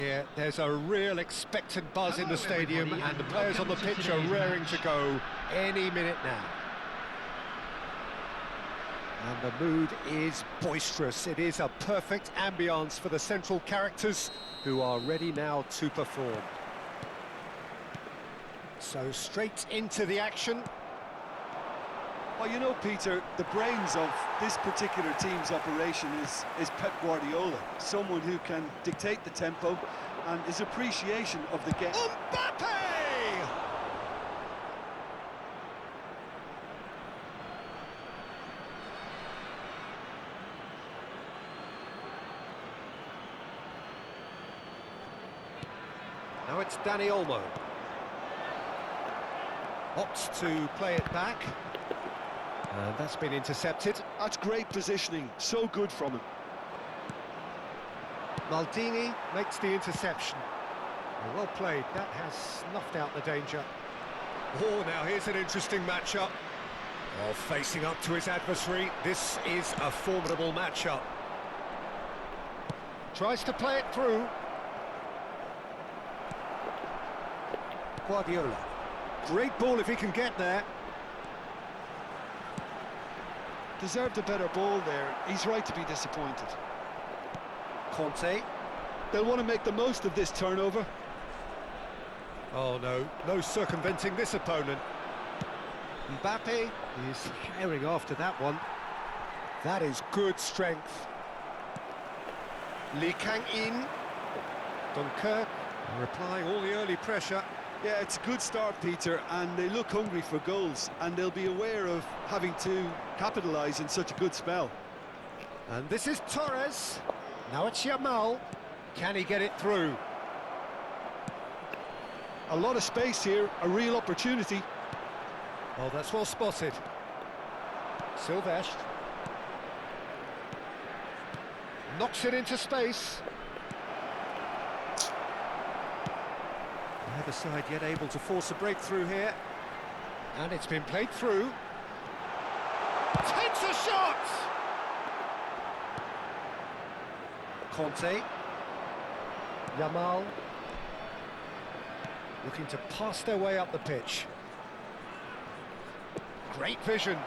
Here, there's a real expectant buzz in the stadium, and the players on the pitch are raring to go any minute now. And the mood is boisterous. It is a perfect ambience for the central characters who are ready now to perform. So straight into the action. Well, you know, Peter, the brains of this particular team's operation is Pep Guardiola, someone who can dictate the tempo and his appreciation of the game. Mbappe! Now it's Dani Olmo. Opts to play it back. And that's been intercepted. That's great positioning, so good from him. Maldini makes the interception. Well played, that has snuffed out the danger. Oh, now here's an interesting matchup. Oh, facing up to his adversary, this is a formidable matchup. Tries to play it through. Guardiola. Great ball if he can get there. Deserved a better ball there. He's right to be disappointed. Conte. They'll want to make the most of this turnover. Oh no, no circumventing this opponent. Mbappe is herring after that one. That is good strength. Lee Kang-in. Dunkirk replying all the early pressure. Yeah, it's a good start, Peter, and they look hungry for goals, and they'll be aware of having to capitalise in such a good spell. And this is Torres. Now it's Yamal. Can he get it through? A lot of space here, a real opportunity. Oh, that's well spotted. Silvestre. Knocks it into space. Neither side yet able to force a breakthrough here. And it's been played through. Takes a shot! Conte. Yamal. Looking to pass their way up the pitch. Great vision.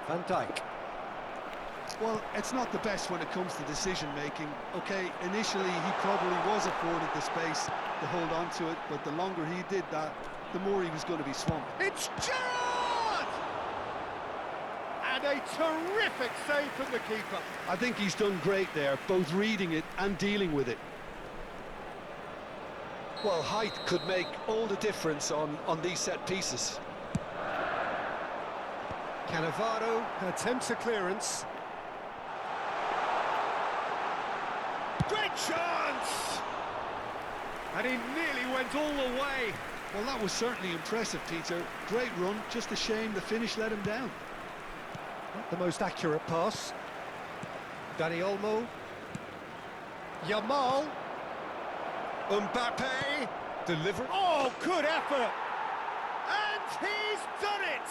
Van Dijk. Well, it's not the best when it comes to decision-making. Okay, initially he probably was afforded the space to hold on to it, but the longer he did that, the more he was going to be swamped. It's Gerrard! And a terrific save from the keeper. I think he's done great there, both reading it and dealing with it. Well, height could make all the difference on these set pieces. Cannavaro attempts a clearance. Great chance! And he nearly went all the way. Well, that was certainly impressive, Peter. Great run, just a shame the finish let him down. Not the most accurate pass. Dani Olmo. Yamal. Mbappe. Delivered. Oh, good effort! And he's done it!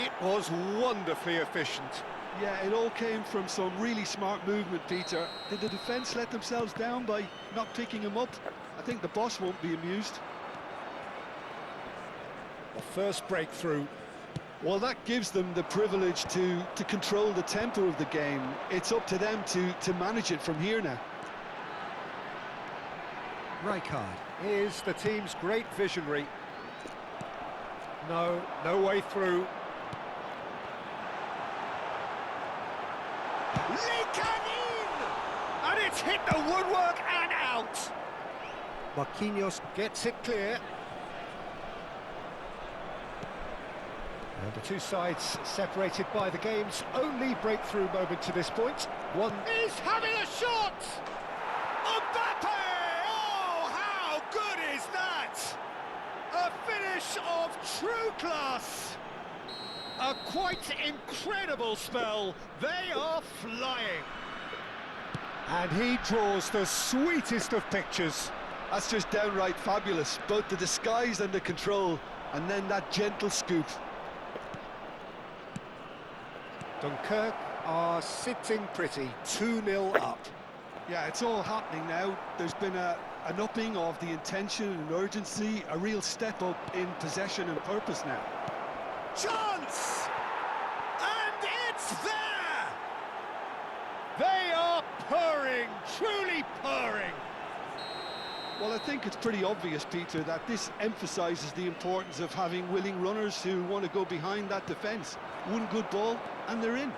It was wonderfully efficient. Yeah, it all came from some really smart movement, Peter. Did the defence let themselves down by not picking him up? I think the boss won't be amused. The first breakthrough. Well, that gives them the privilege to control the tempo of the game. It's up to them to manage it from here now. Rijkaard is the team's great visionary. No way through. Lee Kang-in! And it's hit the woodwork and out! Marquinhos gets it clear. And the two sides separated by the game's only breakthrough moment to this point. One is having a shot! Mbappe! Oh, how good is that? A finish of true class! A quite incredible spell. They are flying. And he draws the sweetest of pictures. That's just downright fabulous. Both the disguise and the control, and then that gentle scoop. Dunkirk are sitting pretty, 2-0 up. Yeah, it's all happening now. There's been an upping of the intention and urgency, a real step up in possession and purpose now. Chance! And it's there! They are purring, truly purring. Well, I think it's pretty obvious, Peter, that this emphasises the importance of having willing runners who want to go behind that defence. One good ball, and they're in.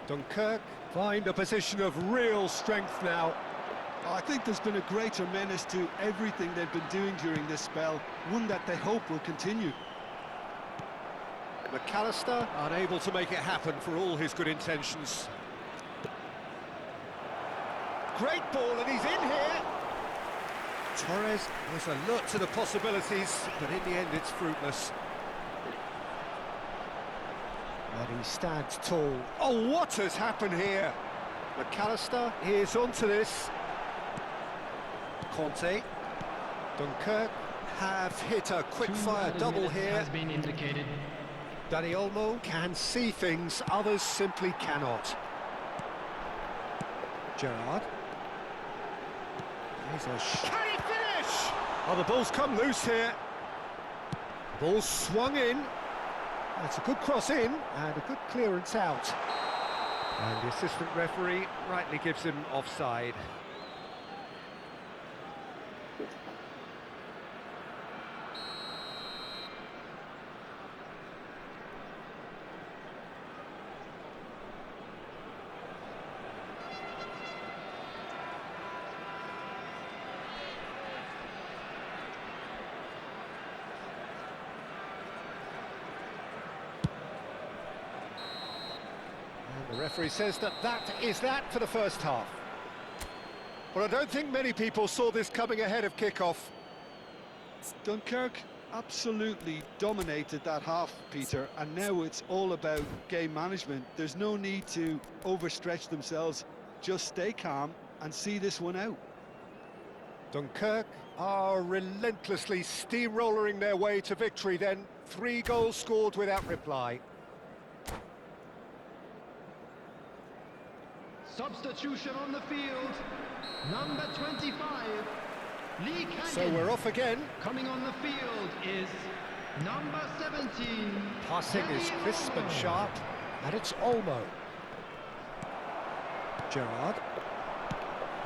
Dunkirk find a position of real strength now. I think there's been a greater menace to everything they've been doing during this spell, one that they hope will continue. McAllister unable to make it happen for all his good intentions. Great ball, and he's in here. Torres has a look to the possibilities, but in the end it's fruitless. And he stands tall. Oh, what has happened here? McAllister is onto this. Conte. Dunkirk have hit a quick-fire double here. Has been indicated. Dani Olmo can see things others simply cannot. Gerrard. Here's a can he finish? Oh, the ball's come loose here. Ball swung in. That's a good cross in and a good clearance out. And the assistant referee rightly gives him offside. The referee says that is that for the first half. Well, I don't think many people saw this coming ahead of kick-off. Dunkirk absolutely dominated that half, Peter, and now it's all about game management. There's no need to overstretch themselves. Just stay calm and see this one out. Dunkirk are relentlessly steamrolling their way to victory then. 3 goals scored without reply. Substitution on the field. Number 25, Lee Kangin. So we're off again. Coming on the field is number 17. Passing is crisp and sharp, and it's Olmo. Gerrard.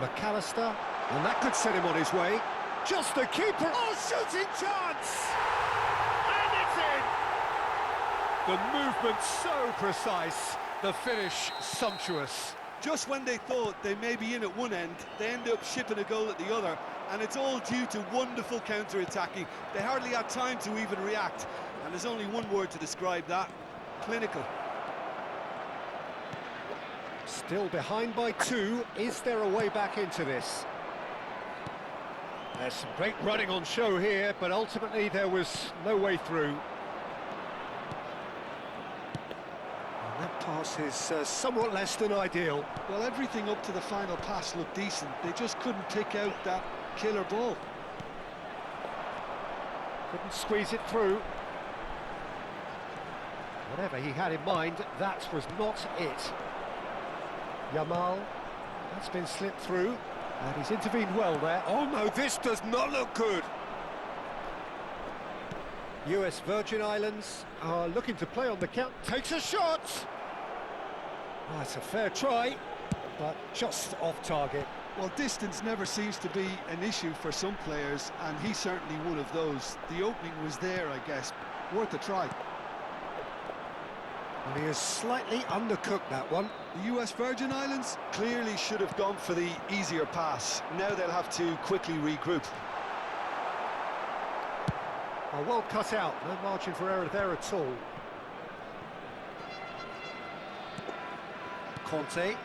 McAllister, and that could set him on his way. Just the keeper. Oh, shooting chance! And it's in! The movement so precise, the finish sumptuous. Just when they thought they may be in at one end, they end up shipping a goal at the other, and it's all due to wonderful counter-attacking. They hardly had time to even react, and there's only one word to describe that: clinical. Still behind by 2. Is there a way back into this? There's some great running on show here, but ultimately there was no way through. That pass is somewhat less than ideal. Well, everything up to the final pass looked decent. They just couldn't pick out that killer ball. Couldn't squeeze it through. Whatever he had in mind, that was not it. Yamal, that's been slipped through, and he's intervened well there. Oh no, this does not look good. US Virgin Islands are looking to play on the count. Takes a shot! Oh, it's a fair try, but just off target. Well, distance never seems to be an issue for some players, and he's certainly one of those. The opening was there, I guess. Worth a try. And he has slightly undercooked that one. The US Virgin Islands clearly should have gone for the easier pass. Now they'll have to quickly regroup. Oh, well cut out, no margin for error there at all. Conte,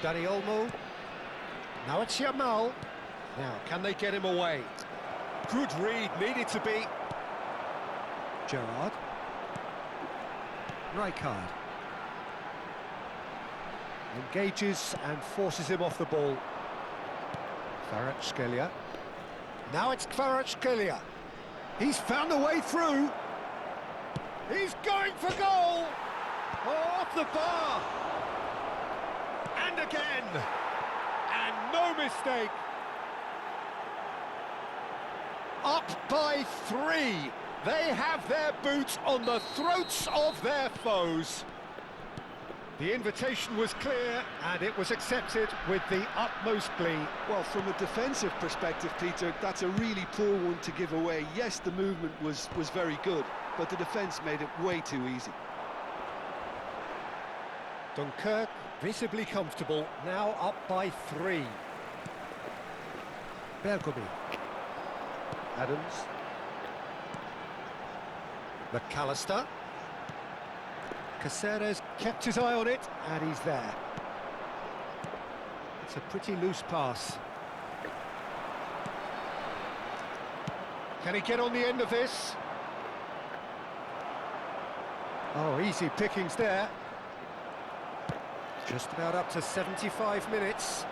Dani Olmo, now it's Yamal. Now, can they get him away? Good read, needed to be. Gerrard. Rijkaard. Engages and forces him off the ball. Kvaratskhelia. Now it's Kvaratskhelia. He's found a way through. He's going for goal. Oh, off the bar. And again! And no mistake! Up by 3! They have their boots on the throats of their foes. The invitation was clear, and it was accepted with the utmost glee. Well, from a defensive perspective, Peter, that's a really poor one to give away. Yes, the movement was very good, but the defence made it way too easy. Dunkirk visibly comfortable, now up by 3. Bergomi. Adams. McAllister. Caceres kept his eye on it, and he's there. It's a pretty loose pass. Can he get on the end of this? Oh, easy pickings there. Just about up to 75 minutes.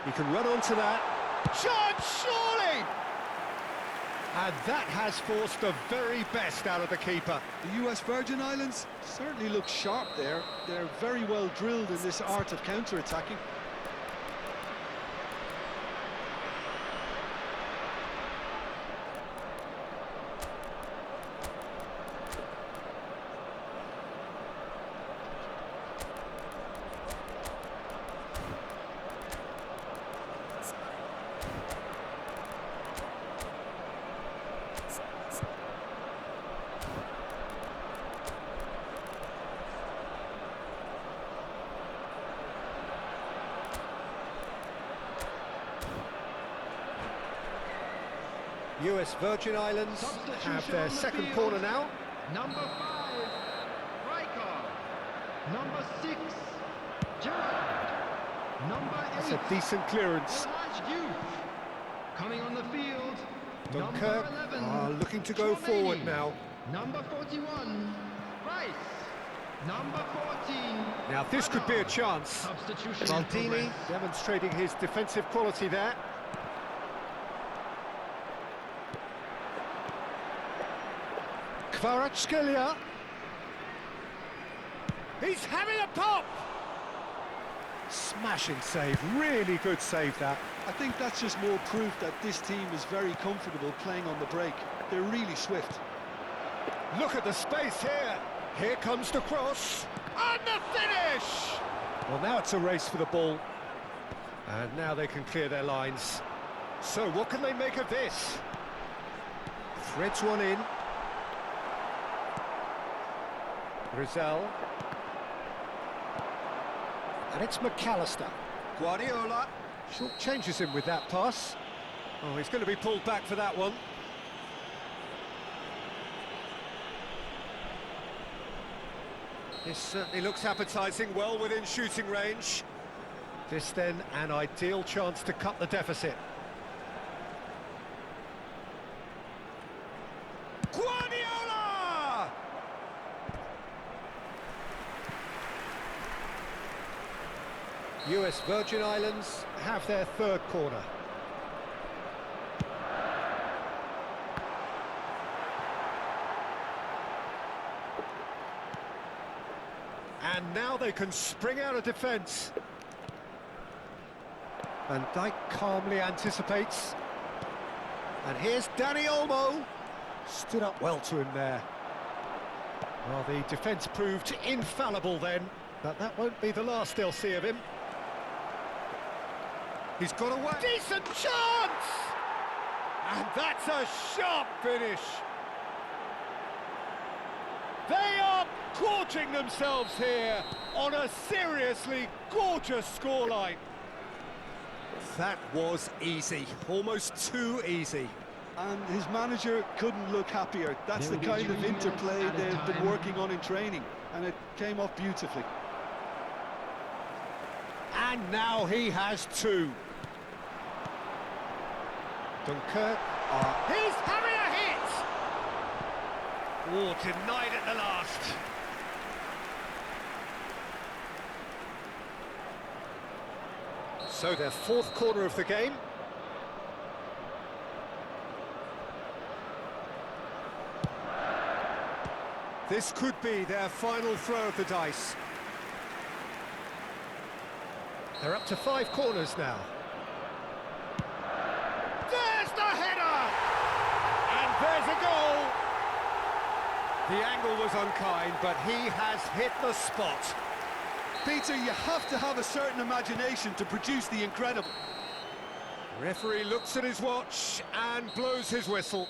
He can run onto that. Chance, surely! And that has forced the very best out of the keeper. The US Virgin Islands certainly look sharp there. They're very well drilled in this art of counter-attacking. US Virgin Islands have their second corner now. Number 5, Riker. Number 6, Gerrard. Number 8, It's a decent clearance. Elijah Youth. Coming on the field, Dunkirk number 11, are looking to go Chouameni. forward now. Number 41, Rice. Number 14. Now this could be a chance. Substitution in Maldini progress. demonstrating his defensive quality there. Kvaratskhelia. He's having a pop! Smashing save, really good save that. I think that's just more proof that this team is very comfortable playing on the break. They're really swift. Look at the space here. Here comes the cross. And the finish! Well, now it's a race for the ball. And now they can clear their lines. So what can they make of this? Threads one in. Rizal. And it's McAllister. Guardiola short changes him with that pass. Oh, he's going to be pulled back for that one. This certainly looks appetising, well within shooting range. This then an ideal chance to cut the deficit. Guardiola! US Virgin Islands have their third corner. And now they can spring out of defence. Van Dijk calmly anticipates. And here's Dani Olmo. Stood up well to him there. Well, the defence proved infallible then, but that won't be the last they'll see of him. He's got away. Decent chance! And that's a sharp finish. They are gorging themselves here on a seriously gorgeous scoreline. That was easy, almost too easy. And his manager couldn't look happier. That's the kind of interplay they've been working on in training, and it came off beautifully. And now he has two. Dunkirk he's having a hit! Oh, denied at the last. So their fourth corner of the game. This could be their final throw of the dice. They're up to 5 corners now. There's the header! And there's a goal! The angle was unkind, but he has hit the spot. Peter, you have to have a certain imagination to produce the incredible. Referee looks at his watch and blows his whistle.